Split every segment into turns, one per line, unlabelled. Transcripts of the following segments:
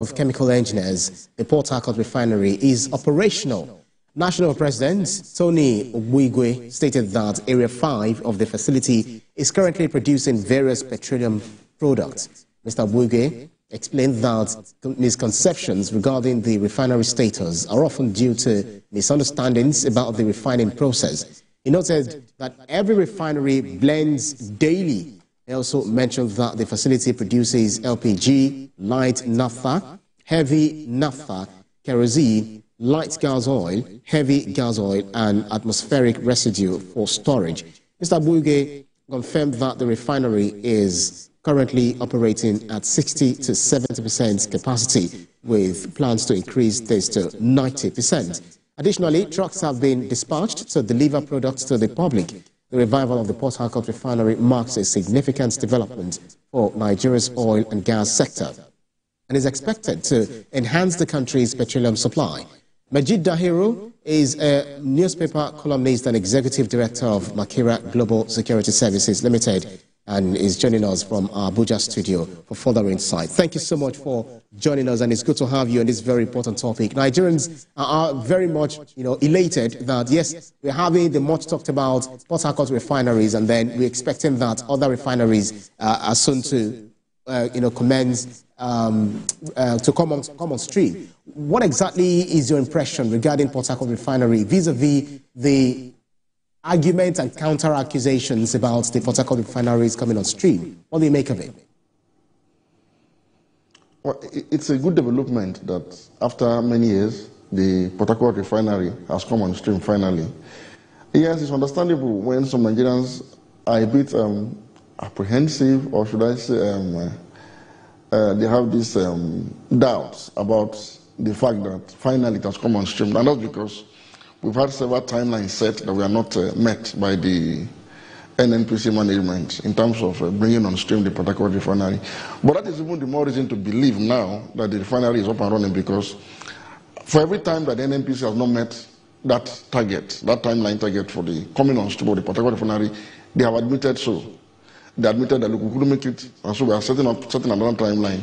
of Chemical Engineers, the Port Harcourt refinery is operational. National President Tony Obuigwe stated that Area 5 of the facility is currently producing various petroleum products. Mr. Obuigwe explained that misconceptions regarding the refinery status are often due to misunderstandings about the refining process. He noted that every refinery blends daily. He also mentioned that the facility produces LPG, light naphtha, heavy naphtha, kerosene, light gas oil, heavy gas oil, and atmospheric residue for storage. Mr. Obuigwe confirmed that the refinery is currently operating at 60 to 70% capacity, with plans to increase this to 90%. Additionally, trucks have been dispatched to deliver products to the public. The revival of the Port Harcourt refinery marks a significant development for Nigeria's oil and gas sector and is expected to enhance the country's petroleum supply. Majid Dahiru is a newspaper columnist and executive director of Makira Global Security Services Limited and is joining us from our Abuja studio for further insight. Thank you so much for joining us, and it's good to have you on this very important topic. Nigerians are very much, elated that, yes, we're having the much talked about Port Harcourt refineries, and then we're expecting that other refineries are soon to, commence to come on stream. What exactly is your impression regarding Port Harcourt refinery vis-a-vis the arguments and counter-accusations about the Port Harcourt refineries coming on stream? What do you make of it?
Well, it's a good development that after many years, the Port Harcourt refinery has come on stream finally. Yes, it's understandable when some Nigerians are a bit apprehensive, or should I say, they have these doubts about the fact that finally it has come on stream. And that's because we've had several timelines set that were not met by the NNPC management in terms of bringing on stream the Port Harcourt refinery. But that is even the more reason to believe now that the refinery is up and running, because for every time that the NNPC has not met that target, that timeline target for the coming on stream of the Port Harcourt refinery, they have admitted so. They admitted that, look, we couldn't make it, and so we are setting another timeline.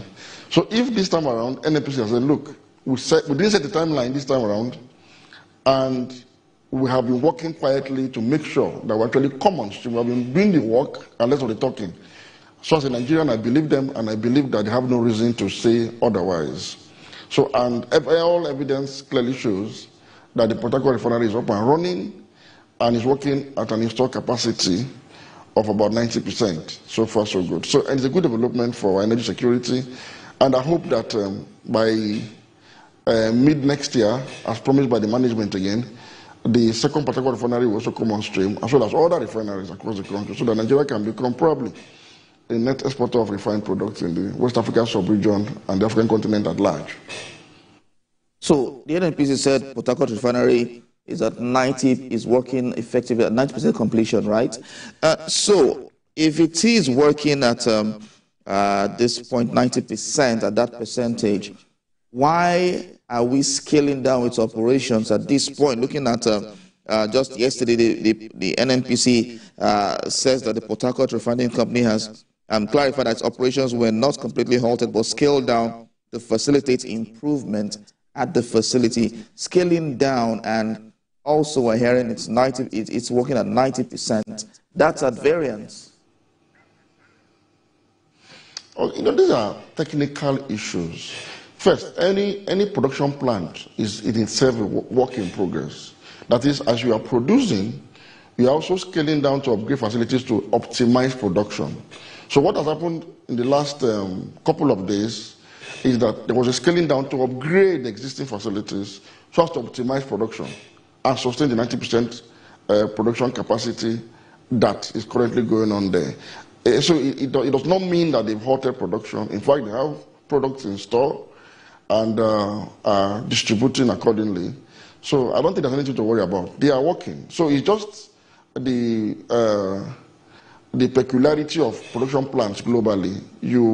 So if this time around, NNPC has said, look, we didn't set the timeline this time around, and we have been working quietly to make sure that we actually come on stream. We have been doing the work and less of the talking. So as a Nigerian, I believe them, and I believe that they have no reason to say otherwise. So, and all evidence clearly shows that the Port Harcourt refinery is up and running and is working at an installed capacity of about 90%. So far, so good. So it's a good development for our energy security, and I hope that by mid next year, as promised by the management again, the second Port Harcourt refinery will also come on stream, as well as other refineries across the country, so that Nigeria can become probably a net exporter of refined products in the West Africa sub-region and the African continent at large.
So the NNPC said Port Harcourt refinery is at 90, is working effectively at 90% completion, right? So if it is working at this point 90%, at that percentage, why are we scaling down its operations at this point? Looking at just yesterday, the NNPC says that the Port Harcourt Refining Company has clarified that its operations were not completely halted, but scaled down to facilitate improvement at the facility. Scaling down, and also we're hearing it's working at 90%. That's at variance.
Oh, these are technical issues. First, any production plant is in itself a work in progress. That is, as you are producing, you are also scaling down to upgrade facilities to optimize production. So what has happened in the last couple of days is that there was a scaling down to upgrade the existing facilities so as to optimize production and sustain the 90% production capacity that is currently going on there. So it does not mean that they've halted production. In fact, they have products in store and are distributing accordingly. So I don't think there's anything to worry about. They are working. So it's just the peculiarity of production plants globally.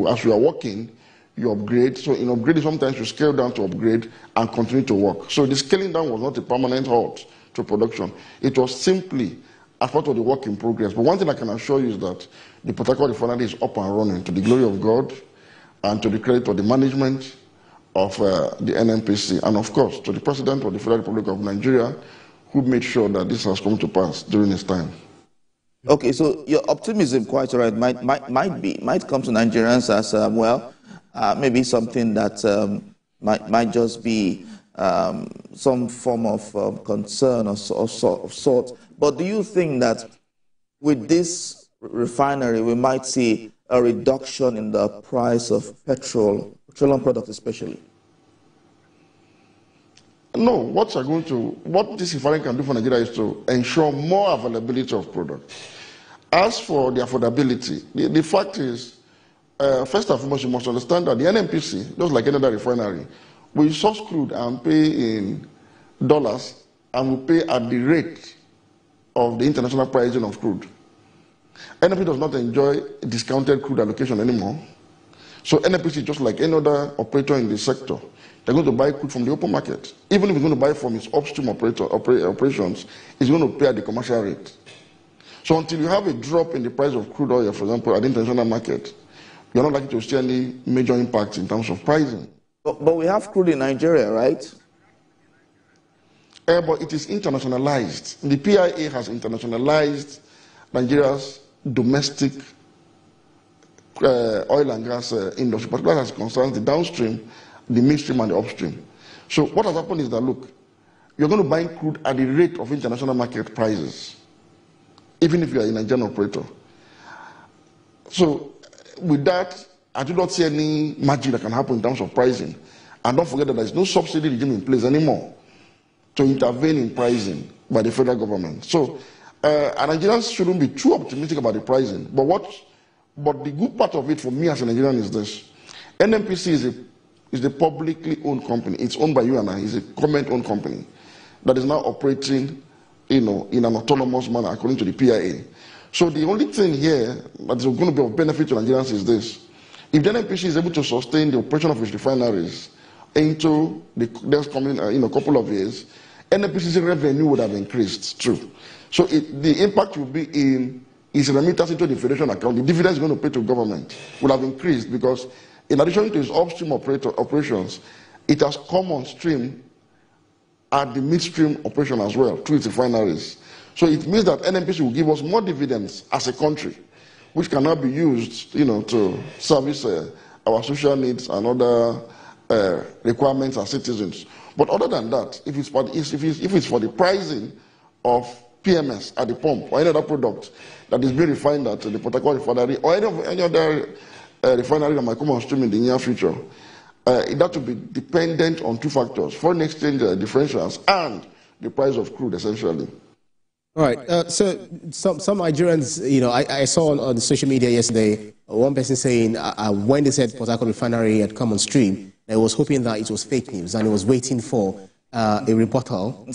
As you are working, you upgrade. So in upgrading, sometimes you scale down to upgrade and continue to work. So the scaling down was not a permanent halt to production. It was simply as part of the work in progress. But one thing I can assure you is that the Port Harcourt refinery is up and running, to the glory of God and to the credit of the management of the NNPC, and of course to the President of the Federal Republic of Nigeria, who made sure that this has come to pass during his time.
Okay, so your optimism, quite right, might come to Nigerians as maybe something that might just be some form of concern or sort. But do you think that with this refinery, we might see a reduction in the price of petroleum products especially?
No, what this refinery can do for Nigeria is to ensure more availability of product. As for the affordability, the fact is, first and foremost, you must understand that the NNPC, just like any other refinery, we source crude and pay in dollars, and we pay at the rate of the international pricing of crude. NNPC does not enjoy discounted crude allocation anymore. So NNPC, just like any other operator in the sector, they're going to buy crude from the open market. Even if it's going to buy from its upstream operations, it's going to pay at the commercial rate. So until you have a drop in the price of crude oil, for example, at the international market, you're not likely to see any major impact in terms of pricing.
But we have crude in Nigeria, right?
But it is internationalized. The PIA has internationalized Nigeria's domestic oil and gas industry, particularly as concerns the downstream, the midstream, and the upstream. So what has happened is that, look, you're going to buy crude at the rate of international market prices, even if you are a Nigerian operator. So with that, I do not see any magic that can happen in terms of pricing. And don't forget that there is no subsidy regime in place anymore to intervene in pricing by the federal government. So Nigerians shouldn't be too optimistic about the pricing. But the good part of it for me as a Nigerian is this. NNPC is a publicly owned company. It's owned by you and I. It's a government-owned company that is now operating, in an autonomous manner according to the PIA. So the only thing here that is going to be of benefit to Nigerians is this. If the NNPC is able to sustain the operation of its refineries into the next coming couple of years, NNPC's revenue would have increased, true. So the impact will be in its remittance into the federation account. The dividends going to pay to government will have increased because in addition to its upstream operations, it has come on stream at the midstream operation as well through its refineries. So it means that NNPC will give us more dividends as a country, which can now be used, to service our social needs and other requirements as citizens. But other than that, if it's for the pricing of PMS at the pump or any other product that is being refined at the Petrol refinery or any other refinery that might come on stream in the near future, that will be dependent on two factors: foreign exchange differentials and the price of crude, essentially.
All right. So some Nigerians, I saw on social media yesterday, one person saying when they said Port Harcourt refinery had come on stream, I was hoping that it was fake news and he was waiting for a rebuttal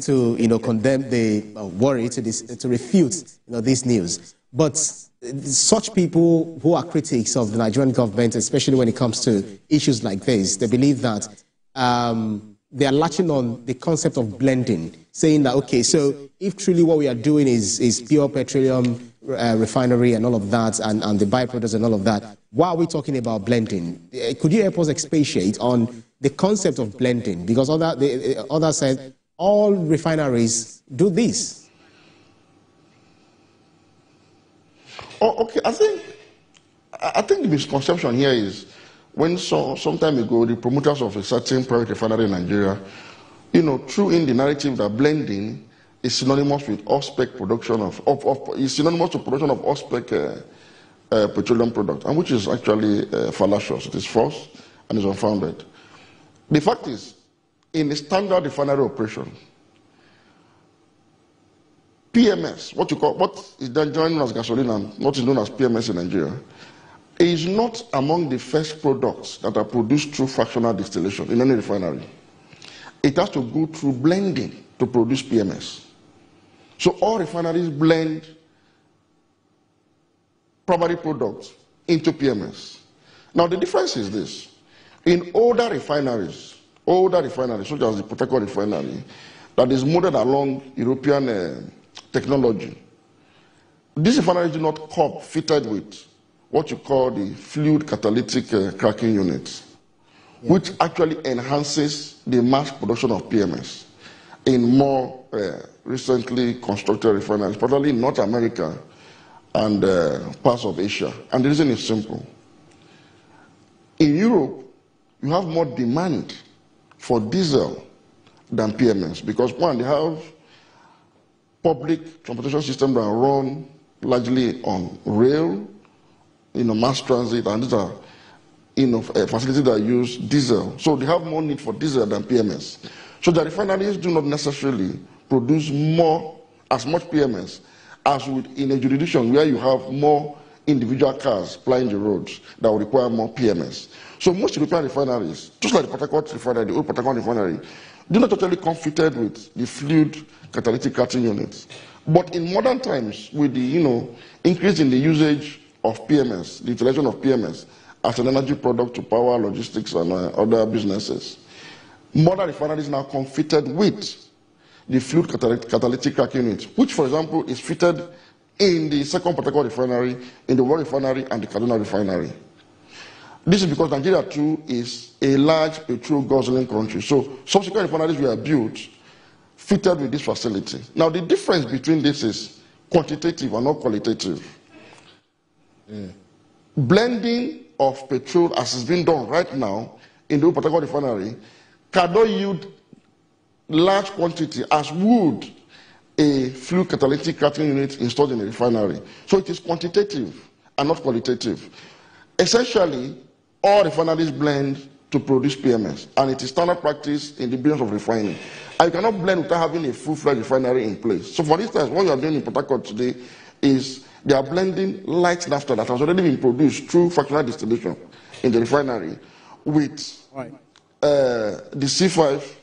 to condemn the worry to refute this news. But such people who are critics of the Nigerian government, especially when it comes to issues like this, they believe that they are latching on the concept of blending, saying that, okay, so if truly what we are doing is pure petroleum refinery and all of that, and the byproducts and all of that, why are we talking about blending? Could you help us expatiate on the concept of blending? Because others said all refineries do this.
Oh, okay. I think the misconception here is when some time ago the promoters of a certain private refinery in Nigeria, threw in the narrative that blending is synonymous with off-spec production is synonymous to production of off-spec petroleum products, and which is actually fallacious. It is false and is unfounded. The fact is, in a standard refinery operation, PMS, what is then known as gasoline and what is known as PMS in Nigeria, is not among the first products that are produced through fractional distillation in any refinery. It has to go through blending to produce PMS. So all refineries blend primary products into PMS. Now the difference is this. In older refineries such as the Petrol refinery, that is modeled along European technology, these refineries do not come fitted with what you call the fluid catalytic cracking units. which actually enhances the mass production of PMS in more recently constructed refineries, particularly in North America and parts of Asia. And the reason is simple. In Europe, you have more demand for diesel than PMS because, one, they have public transportation systems that run largely on rail, mass transit, and these are facilities that use diesel. So they have more need for diesel than PMS. So the refineries do not necessarily produce as much PMS as in a jurisdiction where you have more individual cars plying the roads that will require more PMS. So most European refineries, just like the Port Harcourt refinery, the old Port Harcourt refinery, do not totally come fitted with the fluid catalytic cracking units. But in modern times, with the increase in the usage of PMS, the utilization of PMS as an energy product to power, logistics, and other businesses, modern refineries now come fitted with the fluid catalytic cracking unit, which, for example, is fitted in the second Port Harcourt refinery, in the Warri refinery, and the Kaduna refinery. This is because Nigeria, too, is a large petrol guzzling country. So subsequent refineries were built fitted with this facility. Now, the difference between this is quantitative and not qualitative. Blending of petrol, as is being done right now in the Port Harcourt refinery, cannot yield large quantity as would a fluid catalytic cracking unit installed in a refinery. So it is quantitative and not qualitative. Essentially, all refineries blend to produce PMS, and it is standard practice in the business of refining. And you cannot blend without having a full-fledged refinery in place. So for instance, what you are doing in Port Harcourt today is they are blending light naphtha that has already been produced through fractional distillation in the refinery with the C5.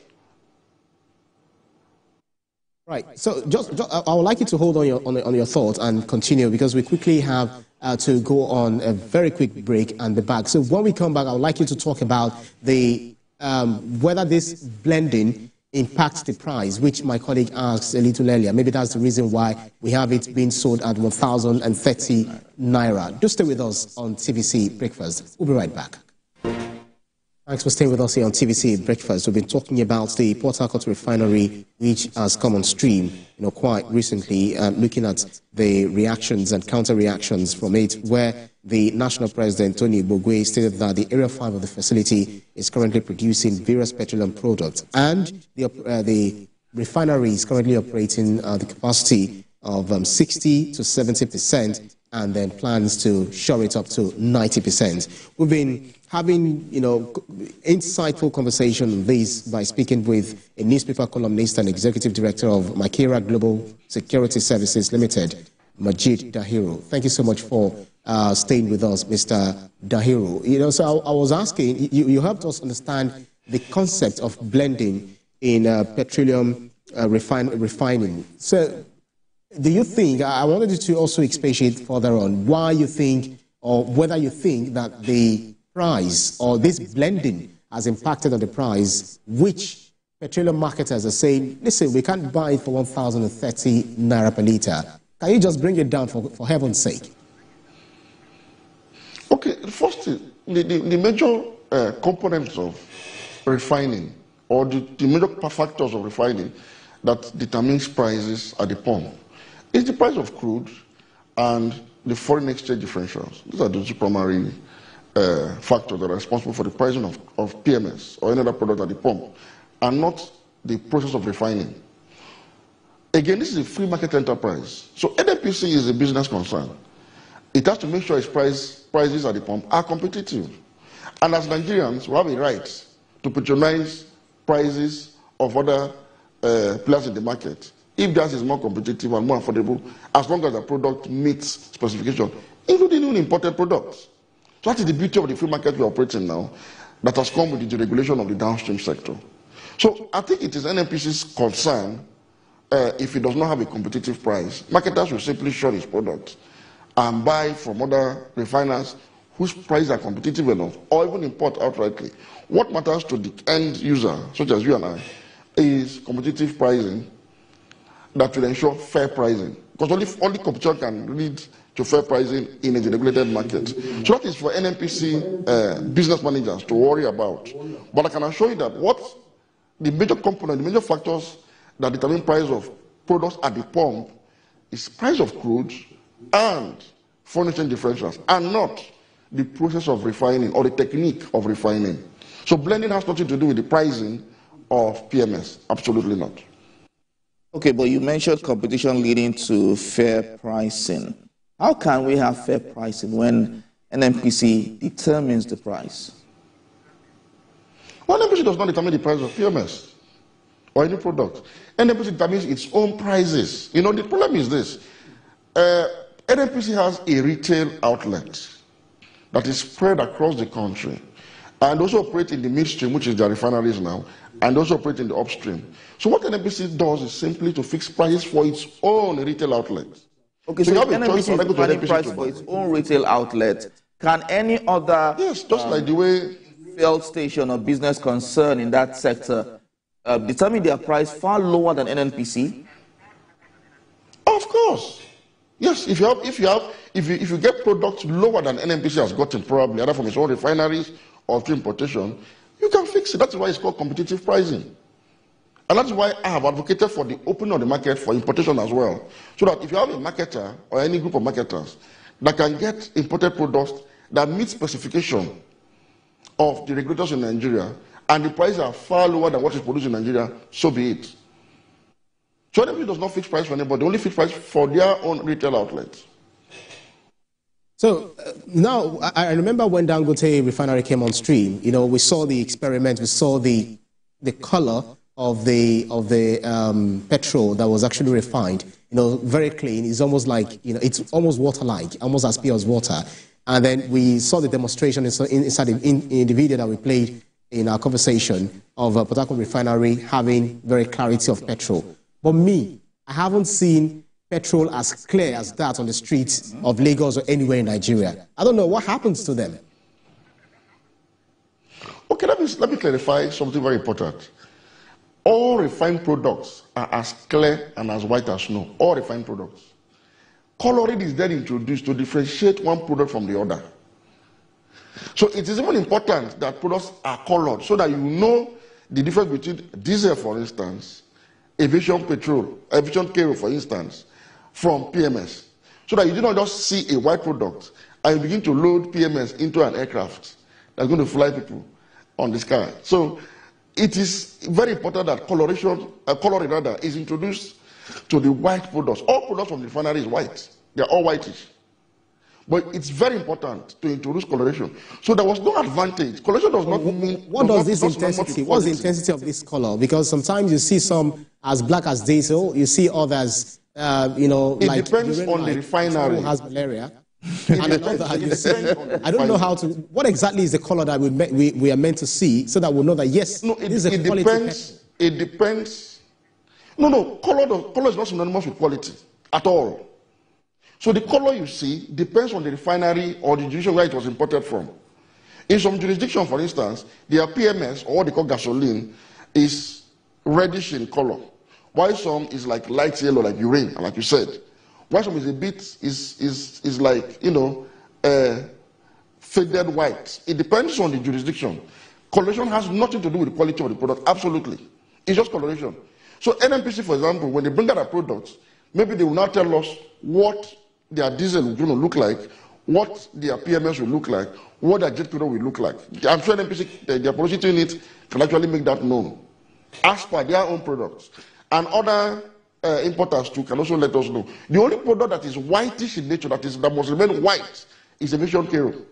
Right. So just I would like you to hold on your thoughts and continue, because we quickly have to go on a very quick break and be back. So when we come back, I would like you to talk about the whether this blending impacts the price, which my colleague asked a little earlier. Maybe that's the reason why we have it being sold at 1,030 naira. Do stay with us on TVC Breakfast. We'll be right back. Thanks for staying with us here on TVC Breakfast. We've been talking about the Port Harcourt refinery, which has come on stream, quite recently, looking at the reactions and counter-reactions from it, where the national president, Tony Bogwe, stated that the Area 5 of the facility is currently producing various petroleum products, and the refinery is currently operating the capacity of 60 to 70%, and then plans to shore it up to 90%. We've been having, insightful conversation on this by speaking with a newspaper columnist and executive director of Makera Global Security Services Limited, Majid Dahiru. Thank you so much for staying with us, Mr. Dahiru. So I was asking, you helped us understand the concept of blending in petroleum refining. So do you think, I wanted you to also expatiate further on why you think, or whether you think that the price or this blending has impacted on the price, which petroleum marketers are saying, listen, we can't buy it for 1,030 naira per litre. Can you just bring it down for heaven's sake?
Okay, first, the major components of refining, or the major factors of refining that determines prices at the pump is the price of crude and the foreign exchange differentials. These are the two primary factors that are responsible for the pricing of PMS or any other product at the pump, and not the process of refining. Again, this is a free market enterprise. So NNPC is a business concern. It has to make sure its prices at the pump are competitive. And as Nigerians, we have a right to patronize prices of other players in the market if gas is more competitive and more affordable, as long as the product meets specification, including even imported products. So that is the beauty of the free market we are operating now, that has come with the deregulation of the downstream sector. So I think it is NNPC's concern if it does not have a competitive price. Marketers will simply short its product and buy from other refiners whose prices are competitive enough, or even import outrightly. What matters to the end user, such as you and I, is competitive pricing that will ensure fair pricing. Because only competition can lead to fair pricing in a regulated market. So that is for NNPC business managers to worry about. But I can assure you that what the major component, the major factors that determine price of products at the pump is price of crude and foreign exchange differentials, and not the process of refining or the technique of refining. So blending has nothing to do with the pricing of PMS. Absolutely not.
Okay, but you mentioned competition leading to fair pricing. How can we have fair pricing when NNPC determines the price?
Well, NNPC does not determine the price of PMS or any product. NNPC determines its own prices. You know, the problem is this. NNPC has a retail outlet that is spread across the country and also operate in the midstream, which is the refineries now, and also operate in the upstream. So what NNPC does is simply to fix prices for its own retail outlets.
Okay, so NNPC is defining price for its own retail outlet. Can any other
just like the way
fuel station or business concern in that sector determine their price far lower than NNPC?
Of course. Yes, if you get products lower than NNPC has gotten, probably either from its own refineries or through importation, you can fix it. That's why it's called competitive pricing. And that's why I have advocated for the opening of the market for importation as well. So that if you have a marketer or any group of marketers that can get imported products that meet specification of the regulators in Nigeria, and the prices are far lower than what is produced in Nigeria, so be it. So NNPC does not fix price for anybody, only fix price for their own retail outlets.
So now, I remember when Dangote refinery came on stream, you know, we saw the experiment, we saw the color of the petrol that was actually refined, you know, very clean. It's almost like, you know, it's almost water-like, almost as pure as water. And then we saw the demonstration inside in the video that we played in our conversation of Petrol refinery having very clarity of petrol. But me, I haven't seen petrol as clear as that on the streets of Lagos or anywhere in Nigeria. I don't know what happens to them.
Okay, let me clarify something very important. All refined products are as clear and as white as snow. All refined products. Coloring is then introduced to differentiate one product from the other. So it is even important that products are colored so that you know the difference between diesel, for instance, aviation petrol, aviation kerosene, for instance, from PMS. So that you do not just see a white product and you begin to load PMS into an aircraft that's going to fly people on the sky. So it is very important that coloring rather is introduced to the white products. All products from the refinery is white. They're all whitish. But it's very important to introduce coloration. So there was no advantage. Coloration does not mean...
What does this intensity, what's the intensity of this color? Because sometimes you see some as black as diesel, you see others, you know,
it
like...
It depends on the refinery.
Who has malaria. And another, you see, I don't know how to... What exactly is the color that we are meant to see so that we'll know that, yes,
no,
this is a quality
depends. It depends. No, color is not synonymous with quality at all. So the color you see depends on the refinery or the jurisdiction where it was imported from. In some jurisdiction, for instance, their PMS, or what they call gasoline, is reddish in color, while some is like light yellow, like urine, like you said. While some is a bit, is like, you know, faded white. It depends on the jurisdiction. Coloration has nothing to do with the quality of the product, absolutely. It's just coloration. So NNPC, for example, when they bring out their products, maybe they will now tell us what their diesel is going to look like, what their PMS will look like, what their jet fuel will look like. I'm sure NNPC, their policy unit can actually make that known as per their own products. And other importers too can also let us know. The only product that is whitish in nature, that must remain white, is aviation kerosene.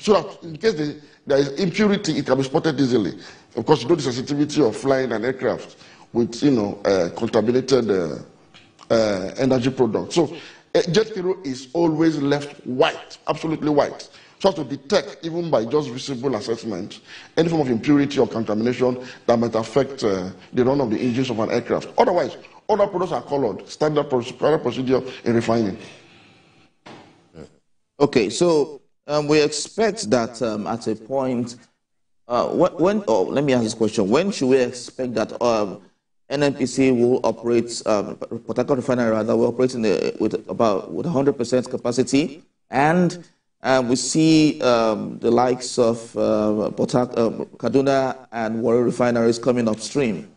So that in case there is impurity, it can be spotted easily. Of course, you know the sensitivity of flying an aircraft with, you know, contaminated energy products. So jet fuel is always left white, absolutely white. So as to detect, even by just visible assessment, any form of impurity or contamination that might affect the run of the engines of an aircraft. Otherwise, other products are colored, standard procedure in refining.
Okay, so we expect that at a point, let me ask this question. When should we expect that NNPC will operate, Port Harcourt Refinery rather, will operate with 100% capacity, and we see the likes of Kaduna and Warri refineries coming upstream.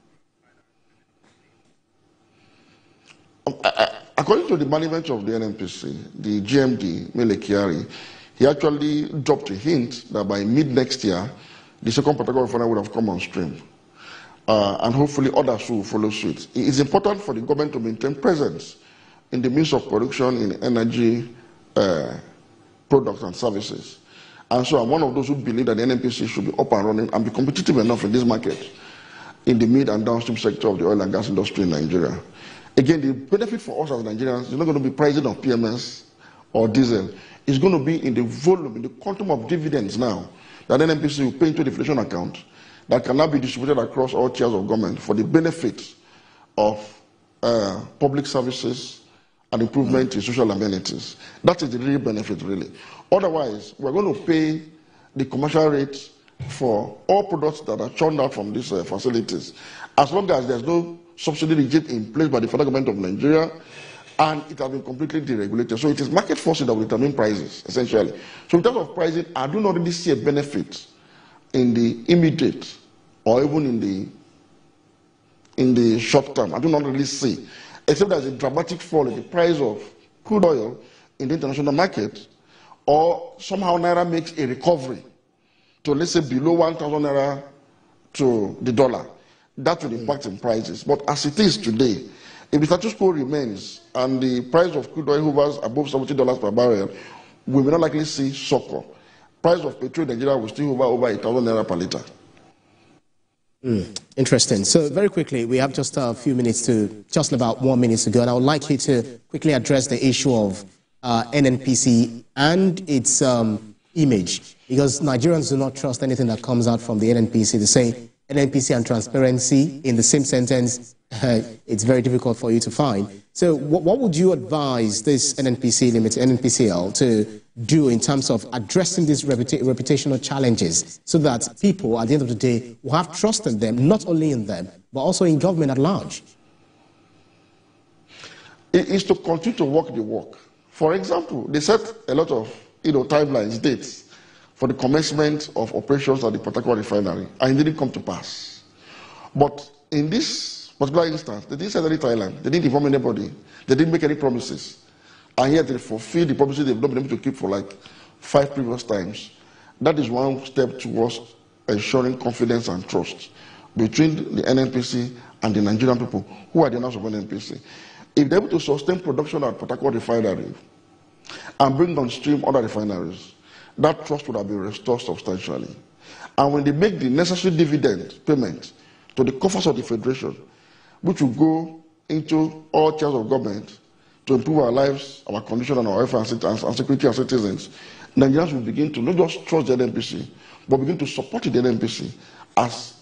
According to the management of the NNPC, the GMD, Mele Kyari, he actually dropped a hint that by mid-next year, the second Port Harcourt refinery would have come on stream. And hopefully others will follow suit. It is important for the government to maintain presence in the means of production in energy products and services. And so I'm one of those who believe that the NNPC should be up and running and be competitive enough in this market in the mid and downstream sector of the oil and gas industry in Nigeria. Again, the benefit for us as Nigerians is not going to be pricing of PMS or diesel. It's going to be in the volume, in the quantum of dividends now that NNPC will pay into the inflation account that can now be distributed across all tiers of government for the benefit of public services and improvement in social amenities. That is the real benefit, really. Otherwise, we're going to pay the commercial rates for all products that are churned out from these facilities, as long as there's no subsidy regime in place by the federal government of Nigeria, and it has been completely deregulated. So it is market forces that will determine prices, essentially. So in terms of pricing, I do not really see a benefit in the immediate or even in the short term. I do not really see, except there's a dramatic fall in the price of crude oil in the international market, or somehow Naira makes a recovery to, let's say, below 1,000 Naira to the dollar. That will impact in prices. But as it is today, if the status quo remains and the price of crude oil hovers above $70 per barrel, we will not likely see succor. Price of petrol in Nigeria will still hover over 1,000 Naira per liter.
Interesting. So very quickly, we have just a few minutes just about 1 minute to go, and I would like you to quickly address the issue of NNPC and its image, because Nigerians do not trust anything that comes out from the NNPC. They say NNPC and transparency in the same sentence, it's very difficult for you to find. So what would you advise this NNPC Limited, NNPCL, to do in terms of addressing these reputational challenges so that people, at the end of the day, will have trust in them, not only in them, but also in government at large?
It is to continue to walk the walk. For example, they set a lot of timelines, dates, for the commencement of operations at the Port Harcourt refinery, and it didn't come to pass. But in this particular instance, they didn't set any timeline, they didn't inform anybody, they didn't make any promises, and yet they fulfilled the promises they've not been able to keep for like 5 previous times. That is one step towards ensuring confidence and trust between the NNPC and the Nigerian people who are the owners of NNPC. If they're able to sustain production at Port Harcourt refinery and bring on stream other refineries, that trust would have been restored substantially. And when they make the necessary dividend payment to the coffers of the Federation, which will go into all tiers of government to improve our lives, our condition, and our welfare and security as citizens, Nigerians will begin to not just trust the NNPC, but begin to support the NNPC as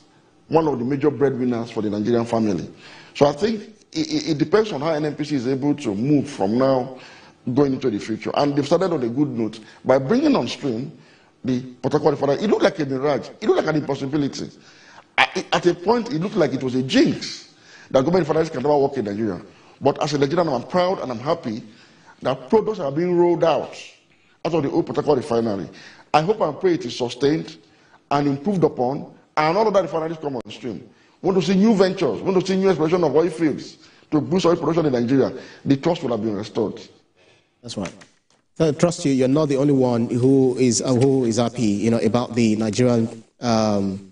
one of the major breadwinners for the Nigerian family. So I think it depends on how NNPC is able to move from now going into the future. And they've started on a good note by bringing on stream the Port Harcourt refinery. It looked like a mirage. It looked like an impossibility. At a point, it looked like it was a jinx that government refineries can never work in Nigeria. But as a Nigerian, I'm proud and I'm happy that products are being rolled out of the old Port Harcourt refinery. I hope and pray it is sustained and improved upon, and all of that refineries come on stream. We want to see new ventures, we want to see new exploration of oil fields to boost oil production in Nigeria. The trust will have been restored.
That's right. So I trust you. You're not the only one who is happy, about the Nigerian,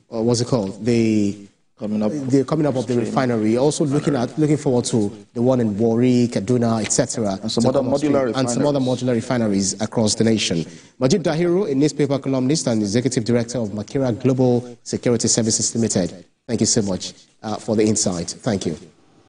what's it called? The coming up of the refinery. Also looking forward to the one in Warri, Kaduna, etc.
And some other modular
refineries across the nation. Majid Dahiru, a newspaper columnist and executive director of Makira Global Security Services Limited. Thank you so much for the insight. Thank you.